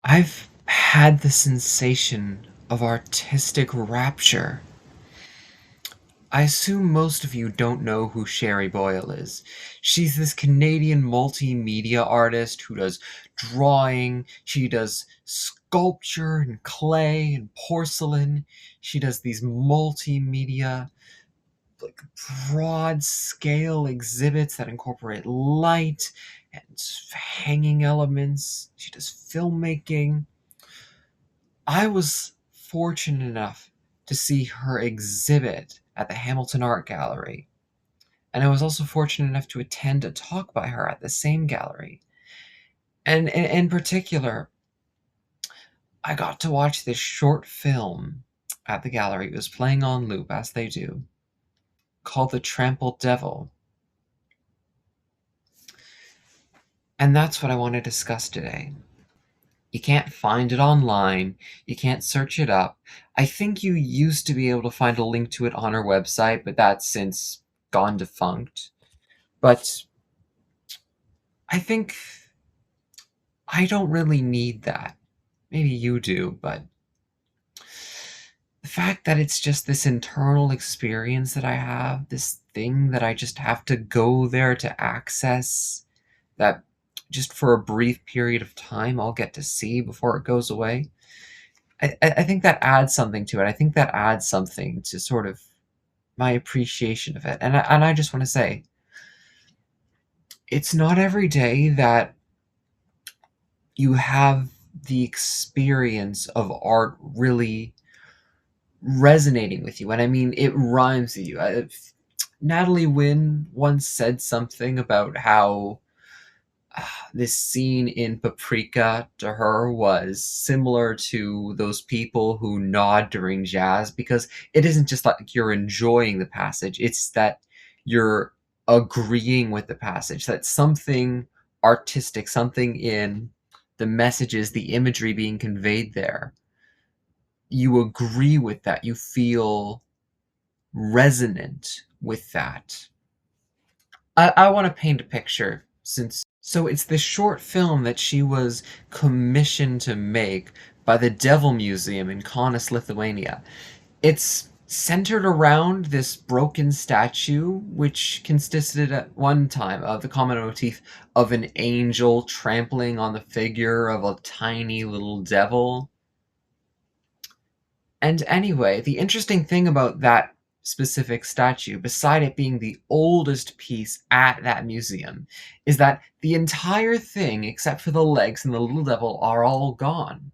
I've had the sensation of artistic rapture. I assume most of you don't know who Shary Boyle is. She's this Canadian multimedia artist who does drawing, she does sculpture and clay and porcelain. She does these multimedia, like broad scale exhibits that incorporate light and hanging elements. She does filmmaking. I was fortunate enough to see her exhibit at the Hamilton Art Gallery, and I was also fortunate enough to attend a talk by her at the same gallery. And in particular, I got to watch this short film at the gallery. It was playing on loop, as they do, called The Trampled Devil. And that's what I want to discuss today. You can't find it online. You can't search it up. I think you used to be able to find a link to it on her website, but that's since gone defunct. But I think I don't really need that. Maybe you do, but the fact that it's just this internal experience that I have, this thing that I just have to go there to access, that just for a brief period of time I'll get to see before it goes away. I think that adds something to it. I think that adds something to sort of my appreciation of it. And I just want to say, it's not every day that you have the experience of art really resonating with you. And I mean, it rhymes with you. Natalie Wynn once said something about how this scene in Paprika to her was similar to those people who nod during jazz, because it isn't just like you're enjoying the passage, it's that you're agreeing with the passage, that something artistic, something in the messages, the imagery being conveyed there, you agree with that, you feel resonant with that. I want to paint a picture, since so it's this short film that she was commissioned to make by the Devil Museum in Kaunas, Lithuania. It's centered around this broken statue, which consisted at one time of the common motif of an angel trampling on the figure of a tiny little devil. And anyway, the interesting thing about that specific statue, beside it being the oldest piece at that museum, is that the entire thing, except for the legs and the little devil, are all gone.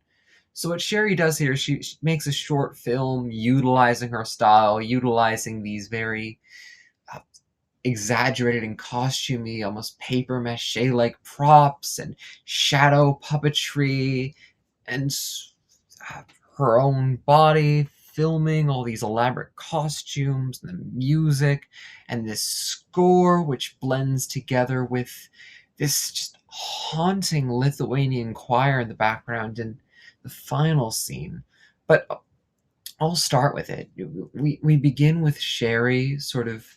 So what Shary does here, she makes a short film utilizing her style, utilizing these very exaggerated and costumey, almost paper mache-like props and shadow puppetry, and her own body, filming all these elaborate costumes, and the music, and this score, which blends together with this just haunting Lithuanian choir in the background in the final scene. But I'll start with it. We begin with Shary sort of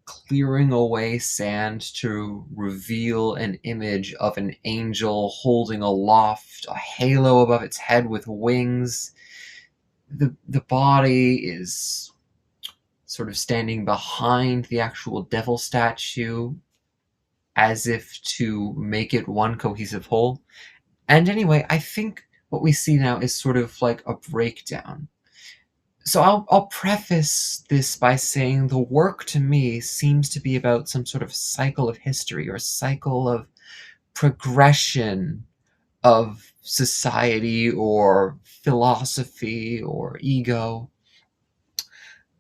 clearing away sand to reveal an image of an angel holding aloft a halo above its head with wings. The body is sort of standing behind the actual devil statue, as if to make it one cohesive whole. And anyway, I think what we see now is sort of like a breakdown. So I'll preface this by saying the work to me seems to be about some sort of cycle of history, or cycle of progression of society or philosophy or ego.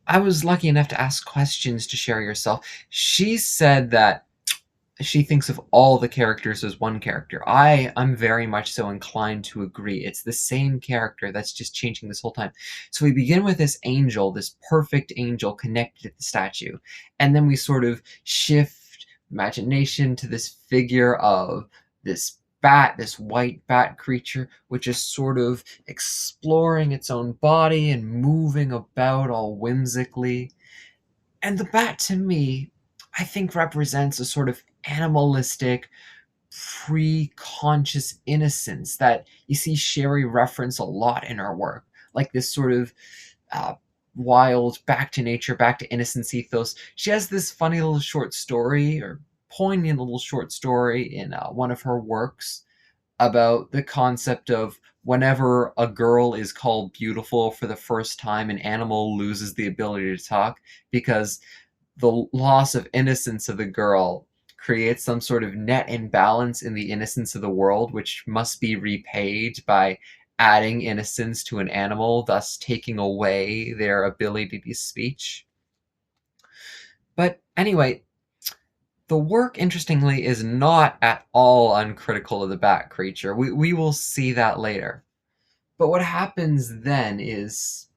I was lucky enough to ask questions to Shary herself. She said that she thinks of all the characters as one character. I'm very much so inclined to agree. It's the same character that's just changing this whole time. So we begin with this angel, this perfect angel connected to the statue, and then we sort of shift imagination to this figure of this bat, this white bat creature, which is sort of exploring its own body and moving about all whimsically. And the bat, to me, I think represents a sort of animalistic, pre-conscious innocence that you see Shary reference a lot in her work, like this sort of uh, wild, back to nature, back to innocence ethos. She has this funny little short story, or poignant little short story, in one of her works about the concept of whenever a girl is called beautiful for the first time, an animal loses the ability to talk because the loss of innocence of the girl creates some sort of net imbalance in the innocence of the world, which must be repaid by adding innocence to an animal, thus taking away their ability to speech. But anyway, the work, interestingly, is not at all uncritical of the bat creature. We will see that later. But what happens then is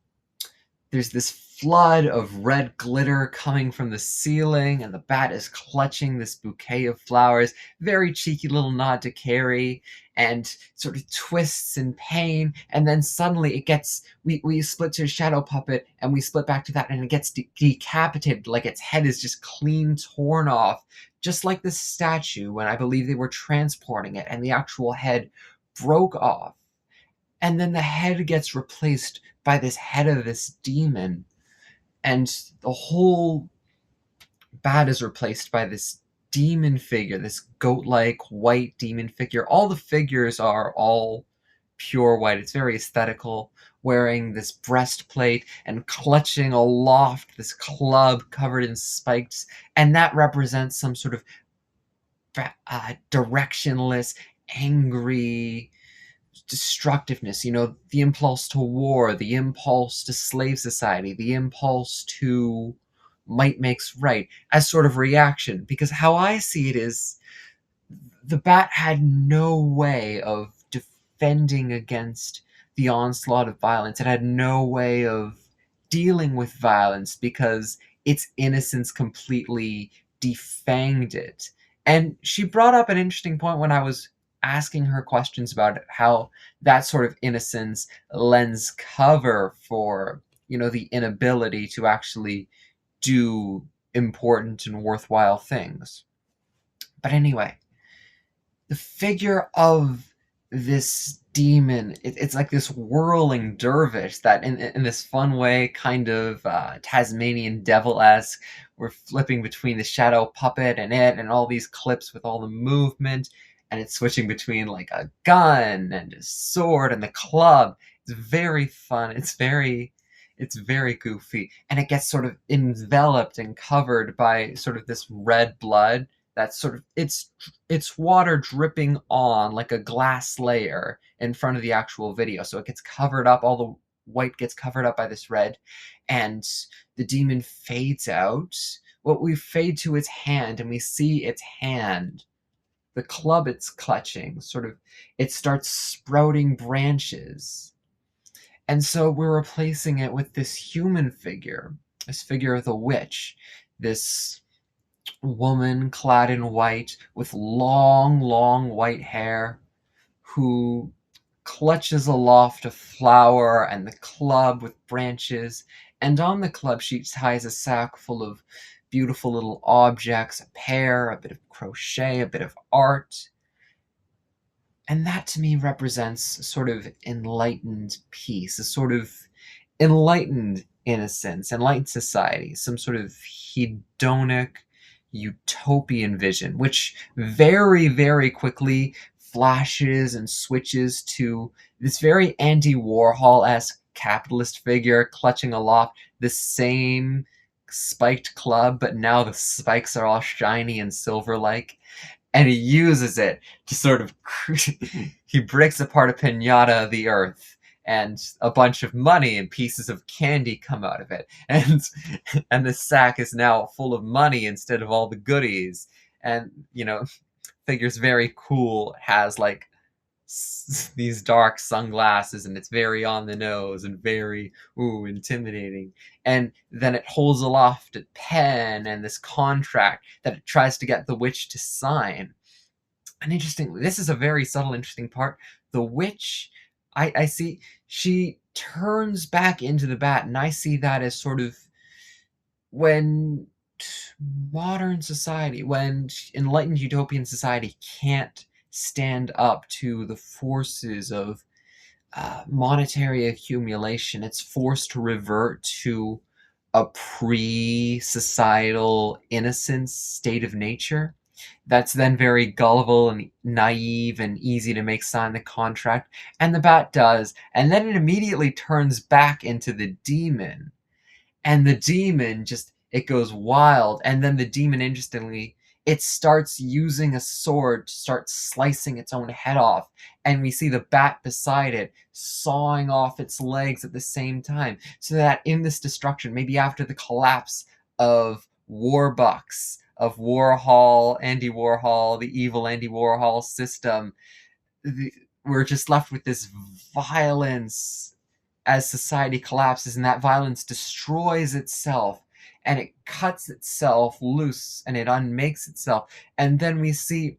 there's this flood of red glitter coming from the ceiling, and the bat is clutching this bouquet of flowers. Very cheeky little nod to Carrie, and sort of twists in pain. And then suddenly it gets, we split to a shadow puppet, and we split back to that, and it gets decapitated, like its head is just clean torn off, just like the statue when I believe they were transporting it, and the actual head broke off. And then the head gets replaced by this head of this demon, and the whole bat is replaced by this demon figure, this goat-like white demon figure. All the figures are all pure white. It's very aesthetical, wearing this breastplate and clutching aloft this club covered in spikes, and that represents some sort of directionless, angry destructiveness, the impulse to war, the impulse to slave society, the impulse to might makes right, as sort of reaction. Because how I see it is, the bat had no way of defending against the onslaught of violence. It had no way of dealing with violence because its innocence completely defanged it. And she brought up an interesting point when I was asking her questions about it, how that sort of innocence lends cover for, the inability to actually do important and worthwhile things. But anyway, the figure of this demon, it's like this whirling dervish that in this fun way, kind of Tasmanian devil-esque. We're flipping between the shadow puppet and it, and all these clips with all the movement, and it's switching between like a gun and a sword and the club. It's very fun. It's very goofy, and it gets sort of enveloped and covered by sort of this red blood that's sort of it's water dripping on like a glass layer in front of the actual video, so it gets covered up, all the white gets covered up by this red, and the demon fades out. Well, we fade to its hand, and we see its hand, the club it's clutching, sort of, it starts sprouting branches. And so we're replacing it with this human figure, this figure of the witch, this woman clad in white with long, long white hair, who clutches aloft a flower and the club with branches, and on the club she ties a sack full of beautiful little objects, a pear, a bit of crochet, a bit of art. And that to me represents sort of enlightened peace, a sort of enlightened innocence, enlightened society, some sort of hedonic utopian vision, which very, very quickly flashes and switches to this very Andy Warhol-esque capitalist figure clutching aloft the same spiked club, but now the spikes are all shiny and silver-like, and he uses it to sort of he breaks apart a pinata of the earth, and a bunch of money and pieces of candy come out of it, and the sack is now full of money instead of all the goodies. And figure's very cool, has like these dark sunglasses, and it's very on the nose and very intimidating. And then it holds aloft a pen and this contract that it tries to get the witch to sign. And interestingly, this is a very subtle, interesting part. The witch, I see, she turns back into the bat, and I see that as sort of when modern society, when enlightened utopian society can't stand up to the forces of monetary accumulation, it's forced to revert to a pre-societal innocence state of nature that's then very gullible and naive and easy to make sign the contract, and the bat does, and then it immediately turns back into the demon, and the demon just, it goes wild, and then the demon, interestingly, it starts using a sword to start slicing its own head off, and we see the bat beside it sawing off its legs at the same time, so that in this destruction, maybe after the collapse of Warbucks, of Warhol, Andy Warhol, the evil Andy Warhol system, we're just left with this violence as society collapses, and that violence destroys itself, and it cuts itself loose, and it unmakes itself, and then we see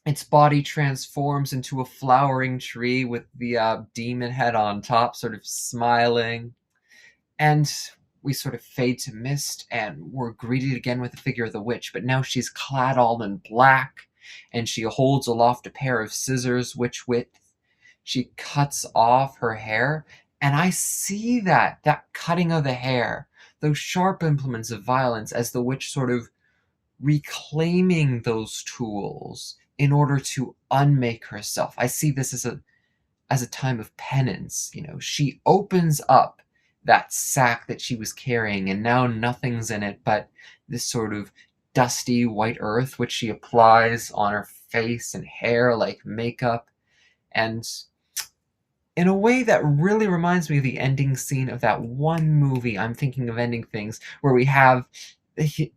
its body transforms into a flowering tree with the demon head on top, sort of smiling, and we sort of fade to mist, and we're greeted again with the figure of the witch, but now she's clad all in black, and she holds aloft a pair of scissors, which with she cuts off her hair, and I see that cutting of the hair, those sharp implements of violence, as the witch sort of reclaiming those tools in order to unmake herself. I see this as a time of penance. She opens up that sack that she was carrying, and now nothing's in it but this sort of dusty white earth, which she applies on her face and hair like makeup, and in a way that really reminds me of the ending scene of that one movie, I'm thinking of ending things, where we have the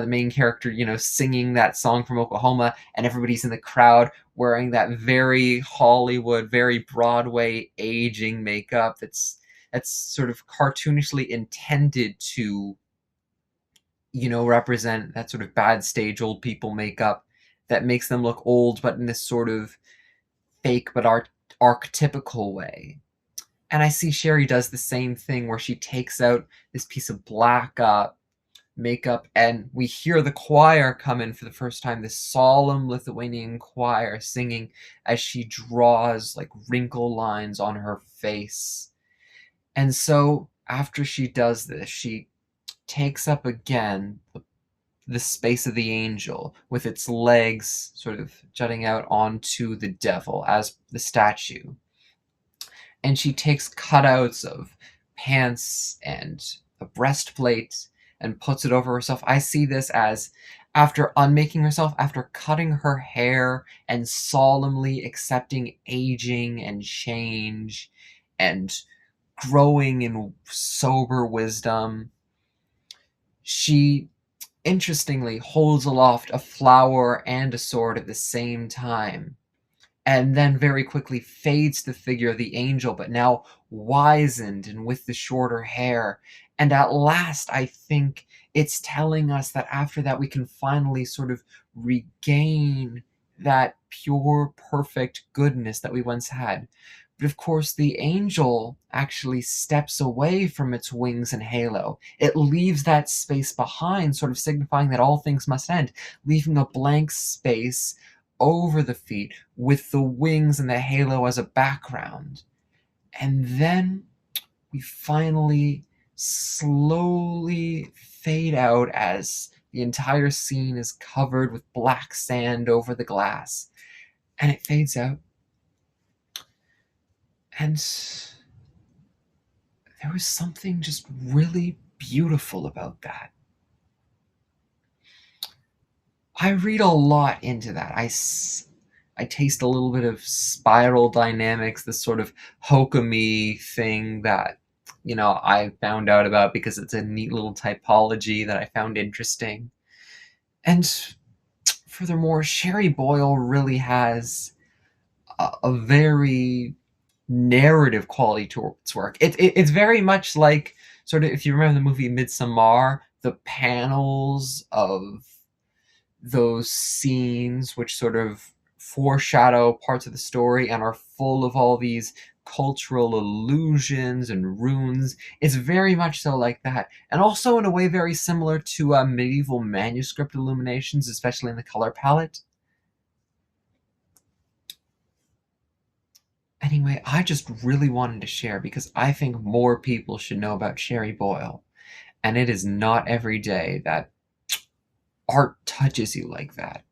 main character, singing that song from Oklahoma, and everybody's in the crowd wearing that very Hollywood, very Broadway aging makeup that's sort of cartoonishly intended to, represent that sort of bad stage old people makeup that makes them look old, but in this sort of fake but archetypical way. And I see Shary does the same thing, where she takes out this piece of black makeup, and we hear the choir come in for the first time, this solemn Lithuanian choir singing as she draws like wrinkle lines on her face. And so after she does this, she takes up again the space of the angel, with its legs sort of jutting out onto the devil as the statue. And she takes cutouts of pants and a breastplate and puts it over herself. I see this as, after unmaking herself, after cutting her hair and solemnly accepting aging and change and growing in sober wisdom, she interestingly holds aloft a flower and a sword at the same time, and then very quickly fades the figure of the angel, but now wizened and with the shorter hair. And at last, I think it's telling us that after that, we can finally sort of regain that pure, perfect goodness that we once had. But of course, the angel actually steps away from its wings and halo. It leaves that space behind, sort of signifying that all things must end, leaving a blank space over the feet with the wings and the halo as a background. And then we finally slowly fade out as the entire scene is covered with black sand over the glass, and it fades out. And there was something just really beautiful about that. I read a lot into that. I taste a little bit of spiral dynamics, this sort of Hokomi thing that, I found out about because it's a neat little typology that I found interesting. And furthermore, Shary Boyle really has a very narrative quality to its work. It's very much like, sort of, if you remember the movie Midsommar, the panels of those scenes which sort of foreshadow parts of the story and are full of all these cultural illusions and runes. It's very much so like that, and also in a way very similar to medieval manuscript illuminations, especially in the color palette. Anyway, I just really wanted to share because I think more people should know about Shary Boyle, and it is not every day that art touches you like that.